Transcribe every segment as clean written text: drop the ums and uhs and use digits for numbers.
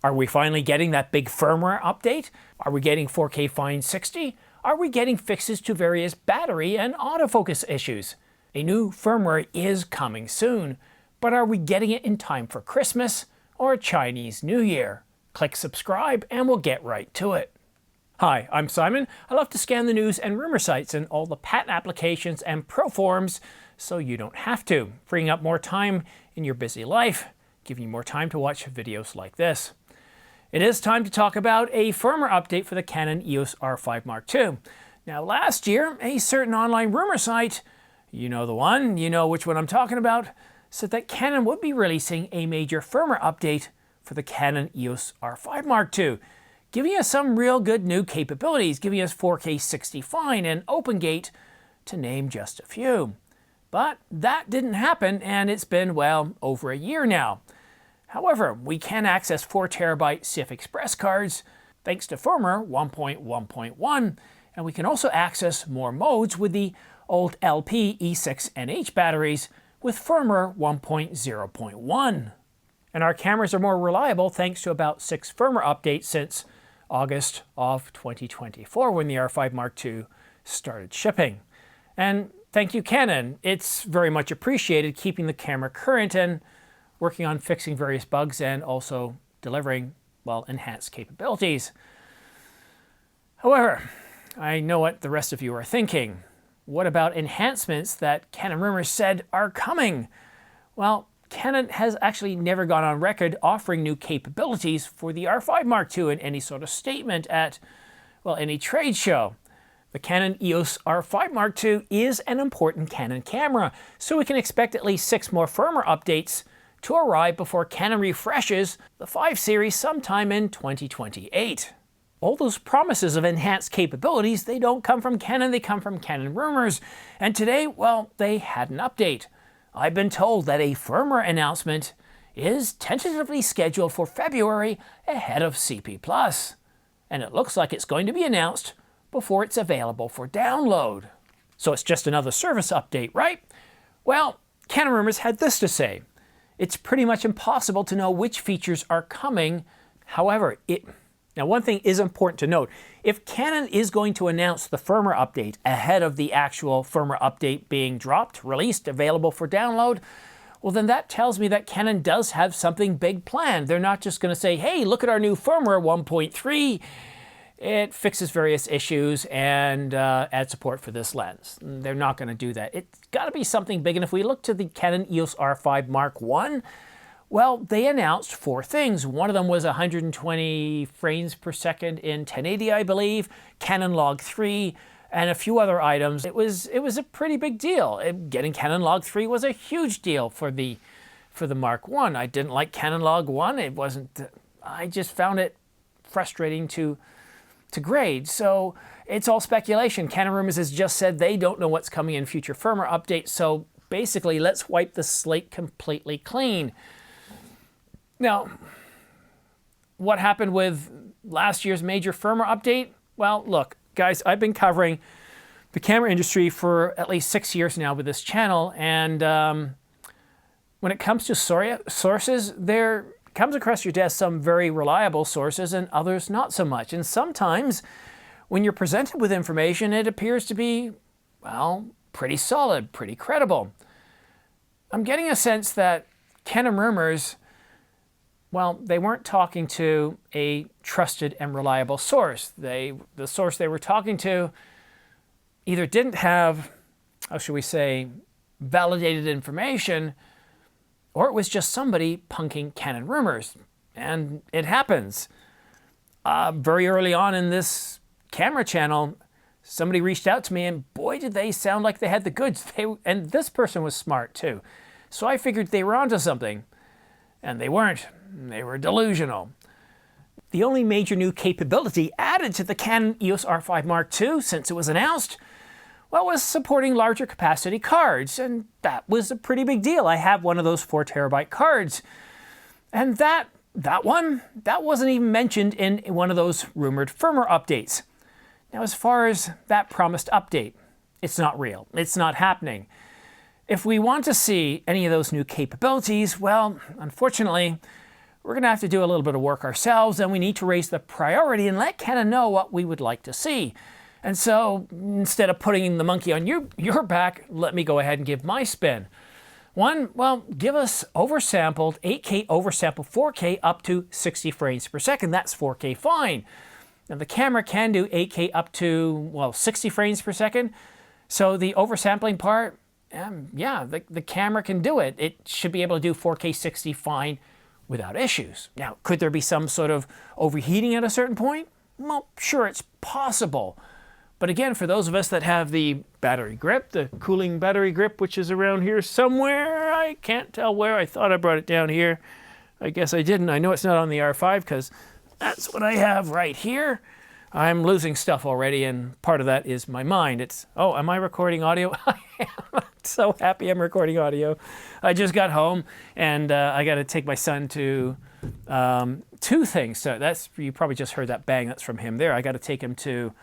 Are we finally getting that big firmware update? Are we getting 4K Fine 60? Are we getting fixes to various battery and autofocus issues? A new firmware is coming soon, but are we getting it in time for Christmas or Chinese New Year? Click subscribe and we'll get right to it. Hi, I'm Simon. I love to scan the news and rumor sites and all the patent applications and pro forums so you don't have to, freeing up more time in your busy life, giving you more time to watch videos like this. It is time to talk about a firmware update for the Canon EOS R5 Mark II. Now last year, a certain online rumor site, you know the one, you know which one I'm talking about, said that Canon would be releasing a major firmware update for the Canon EOS R5 Mark II, giving us some real good new capabilities, giving us 4K 60 Fine and OpenGate, to name just a few. But that didn't happen, and it's been, well, over a year now. However, we can access 4TB CF Express cards thanks to firmware 1.1.1, and we can also access more modes with the old LP E6NH batteries with firmware 1.0.1. And our cameras are more reliable thanks to about 6 firmware updates since August of 2024 when the R5 Mark II started shipping. And thank you, Canon. It's very much appreciated keeping the camera current and working on fixing various bugs and also delivering, well, enhanced capabilities. However, I know what the rest of you are thinking. What about enhancements that Canon rumors said are coming? Well, Canon has actually never gone on record offering new capabilities for the R5 Mark II in any sort of statement at, well, any trade show. The Canon EOS R5 Mark II is an important Canon camera, so we can expect at least 6 more firmware updates to arrive before Canon refreshes the 5 series sometime in 2028. All those promises of enhanced capabilities, they don't come from Canon, they come from Canon rumors. And today, well, they had an update. I've been told that a firmware announcement is tentatively scheduled for February ahead of CP+. And it looks like it's going to be announced before it's available for download. So it's just another service update, right? Well, Canon rumors had this to say. It's pretty much impossible to know which features are coming. However, now one thing is important to note. If Canon is going to announce the firmware update ahead of the actual firmware update being dropped, released, available for download, well then that tells me that Canon does have something big planned. They're not just going to say, hey, look at our new firmware 1.3. It fixes various issues and adds support for this lens. They're not going to do that. It's got to be something big. And if we look to the Canon EOS R5 Mark I, well, they announced 4 things. One of them was 120 frames per second in 1080, I believe, Canon Log 3, and a few other items. It was a pretty big deal. Getting Canon Log 3 was a huge deal for the Mark I. I didn't like Canon Log 1. It wasn't. I just found it frustrating to grade. So it's all speculation. Canon rumors has just said they don't know what's coming in future firmware updates. So basically, let's wipe the slate completely clean. Now, what happened with last year's major firmware update? Well, look, guys, I've been covering the camera industry for at least 6 years now with this channel, and when it comes to sources, there comes across your desk some very reliable sources and others not so much. And sometimes when you're presented with information, it appears to be, well, pretty solid, pretty credible. I'm getting a sense that Canon rumors, well, they weren't talking to a trusted and reliable source. The source they were talking to either didn't have, how should we say, validated information, or it was just somebody punking Canon rumors. And it happens. Very early on in this camera channel, somebody reached out to me and boy, did they sound like they had the goods. And this person was smart too. So I figured they were onto something. And they weren't. They were delusional. The only major new capability added to the Canon EOS R5 Mark II since it was announced, well, was supporting larger capacity cards, and that was a pretty big deal. I have one of those 4TB cards, and that wasn't even mentioned in one of those rumored firmware updates. Now, as far as that promised update, it's not real. It's not happening. If we want to see any of those new capabilities, well, unfortunately, we're going to have to do a little bit of work ourselves, and we need to raise the priority and let Canon know what we would like to see. And so instead of putting the monkey on your back, let me go ahead and give my spin. One, well, give us oversampled 8K, oversampled 4K up to 60 frames per second. That's 4K fine. Now the camera can do 8K up to, well, 60 frames per second. So the oversampling part, yeah, the camera can do it. It should be able to do 4K 60 fine without issues. Now, could there be some sort of overheating at a certain point? Well, sure, it's possible. But again, for those of us that have the battery grip, the cooling battery grip, which is around here somewhere, I can't tell where. I thought I brought it down here. I guess I didn't. I know it's not on the R5 because that's what I have right here. I'm losing stuff already, and part of that is my mind. It's, oh, am I recording audio? I am. I'm so happy I'm recording audio. I just got home, and I got to take my son to two things. So that's, you probably just heard that bang. That's from him there. I got to take him to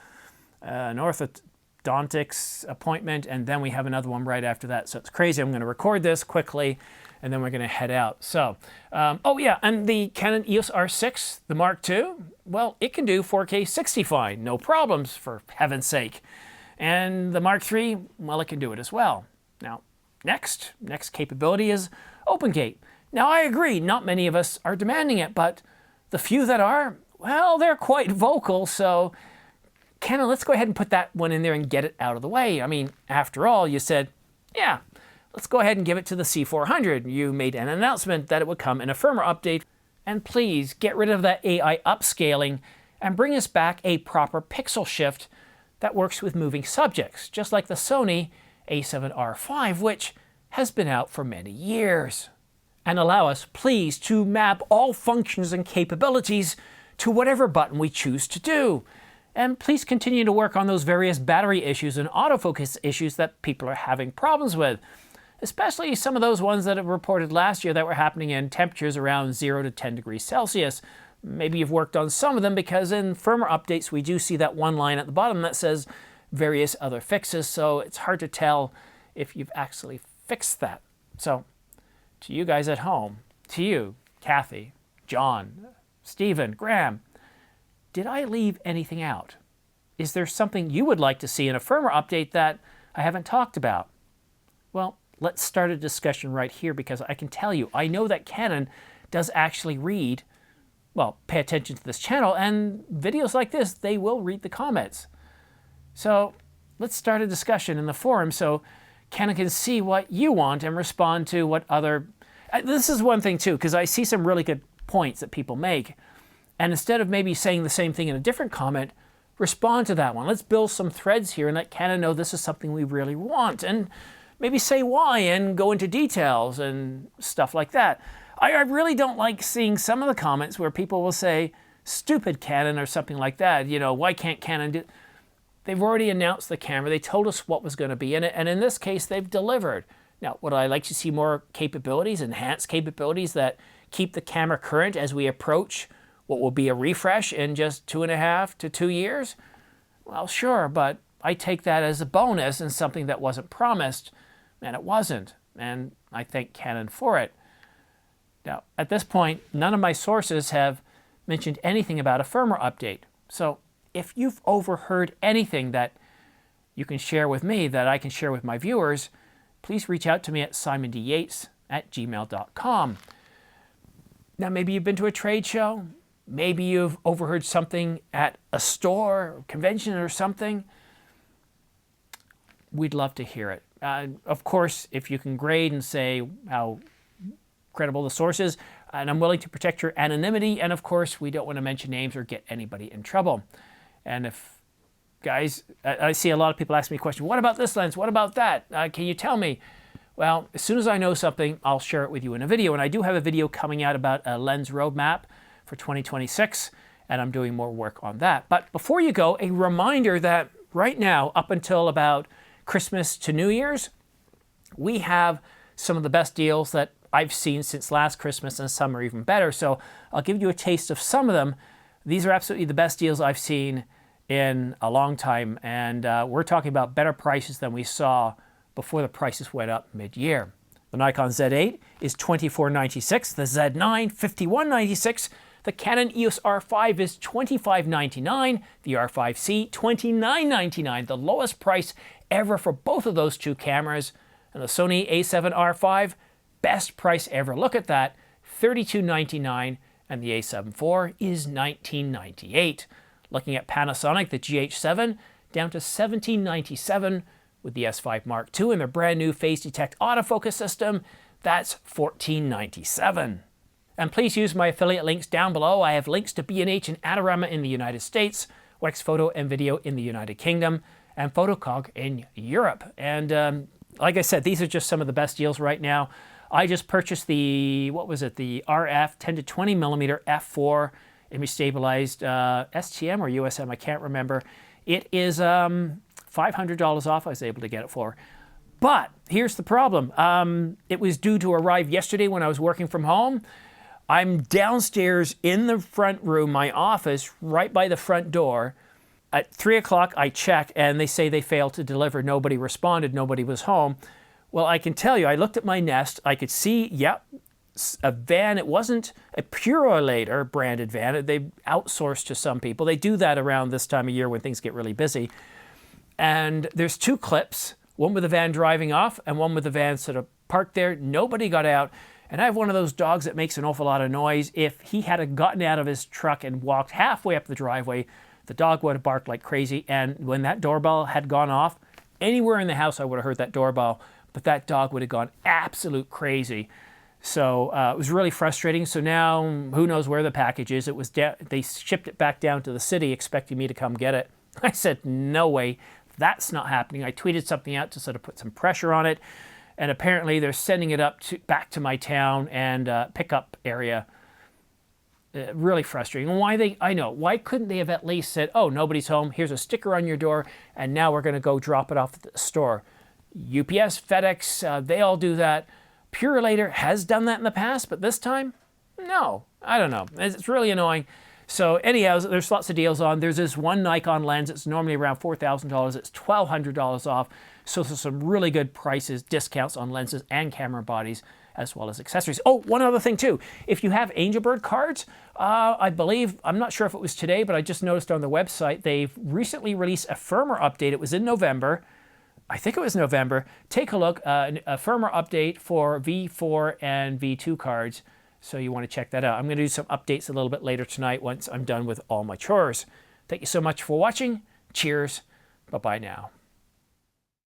an orthodontics appointment, and then we have another one right after that. So it's crazy. I'm going to record this quickly, and then we're going to head out. So, oh yeah, and the Canon EOS R6, the Mark II, well, it can do 4K 60 fine, no problems, for heaven's sake. And the Mark III, well, it can do it as well. Now, next capability is OpenGate. Now, I agree, not many of us are demanding it, but the few that are, well, they're quite vocal, so Canon, let's go ahead and put that one in there and get it out of the way. I mean, after all, you said, yeah, let's go ahead and give it to the C400. You made an announcement that it would come in a firmware update, and please get rid of that AI upscaling and bring us back a proper pixel shift that works with moving subjects, just like the Sony A7R5, which has been out for many years. And allow us, please, to map all functions and capabilities to whatever button we choose to do. And please continue to work on those various battery issues and autofocus issues that people are having problems with, especially some of those ones that have reported last year that were happening in temperatures around 0 to 10 degrees Celsius. Maybe you've worked on some of them, because in firmware updates we do see that one line at the bottom that says various other fixes, so it's hard to tell if you've actually fixed that. So, to you guys at home, to you, Kathy, John, Stephen, Graham, did I leave anything out? Is there something you would like to see in a firmware update that I haven't talked about? Well, let's start a discussion right here, because I can tell you, I know that Canon does actually read, well, pay attention to this channel, and videos like this, they will read the comments. So let's start a discussion in the forum so Canon can see what you want and respond to what other... This is one thing too, because I see some really good points that people make. And instead of maybe saying the same thing in a different comment, respond to that one. Let's build some threads here and let Canon know this is something we really want. And maybe say why and go into details and stuff like that. I really don't like seeing some of the comments where people will say, stupid Canon or something like that. You know, why can't Canon do... They've already announced the camera. They told us what was going to be in it. And in this case, they've delivered. Now, would I like to see more capabilities, enhanced capabilities that keep the camera current as we approach what will be a refresh in just 2.5 to 2 years? Well, sure, but I take that as a bonus and something that wasn't promised, and it wasn't, and I thank Canon for it. Now, at this point, none of my sources have mentioned anything about a firmware update, so if you've overheard anything that you can share with me that I can share with my viewers, please reach out to me at simondyates@gmail.com. Now, maybe you've been to a trade show. Maybe you've overheard something at a store or convention or something. We'd love to hear it. Of course, if you can grade and say how credible the source is, and I'm willing to protect your anonymity, and of course, we don't want to mention names or get anybody in trouble. And if, guys, I see a lot of people ask me a question, what about this lens? What about that? Can you tell me? Well, as soon as I know something, I'll share it with you in a video. And I do have a video coming out about a lens roadmap for 2026, and I'm doing more work on that. But before you go, a reminder that right now, up until about Christmas to New Year's, we have some of the best deals that I've seen since last Christmas, and some are even better. So I'll give you a taste of some of them. These are absolutely the best deals I've seen in a long time, and we're talking about better prices than we saw before the prices went up mid-year. The Nikon Z8 is $24.96, the Z9 $51.96, the Canon EOS R5 is $25.99, the R5c $29.99, the lowest price ever for both of those two cameras, and the Sony A7 R5, best price ever. Look at that, $32.99, and the A7 IV is $19.98. Looking at Panasonic, the GH7 down to $17.97 with the S5 Mark II and their brand new Phase Detect autofocus system, that's $14.97. And please use my affiliate links down below. I have links to B&H and Adorama in the United States, Wex Photo and Video in the United Kingdom, and Photocog in Europe. And like I said, these are just some of the best deals right now. I just purchased the, what was it, the RF 10 to 20 millimeter f4 image stabilized STM or USM, I can't remember. It is $500 off I was able to get it for. But here's the problem. It was due to arrive yesterday when I was working from home. I'm downstairs in the front room, my office, right by the front door. At 3 o'clock, I check, and they say they failed to deliver. Nobody responded. Nobody was home. Well, I can tell you, I looked at my Nest. I could see, yep, a van. It wasn't a Purolator branded van. They outsourced to some people. They do that around this time of year when things get really busy. And there's two clips, one with the van driving off and one with the van sort of parked there. Nobody got out. And I have one of those dogs that makes an awful lot of noise. If he had gotten out of his truck and walked halfway up the driveway, the dog would have barked like crazy. And when that doorbell had gone off, anywhere in the house I would have heard that doorbell, but that dog would have gone absolute crazy. So it was really frustrating. So now who knows where the package is. It was they shipped it back down to the city expecting me to come get it. I said, no way, that's not happening. I tweeted something out to sort of put some pressure on it. And apparently they're sending it up back to my town and pickup area. Really frustrating. I know, why couldn't they have at least said, oh, nobody's home, here's a sticker on your door, and now we're going to go drop it off at the store. UPS, FedEx, they all do that. Purolator has done that in the past, but this time, no. I don't know. It's really annoying. So anyhow, there's lots of deals on. There's this one Nikon lens. It's normally around $4,000. It's $1,200 off. So there's some really good prices, discounts on lenses and camera bodies, as well as accessories. Oh, one other thing too. If you have Angelbird cards, I believe, I'm not sure if it was today, but I just noticed on the website, they've recently released a firmware update. It was in November. I think it was November. Take a look, a firmware update for V4 and V2 cards. So you want to check that out. I'm going to do some updates a little bit later tonight once I'm done with all my chores. Thank you so much for watching. Cheers. Bye-bye now.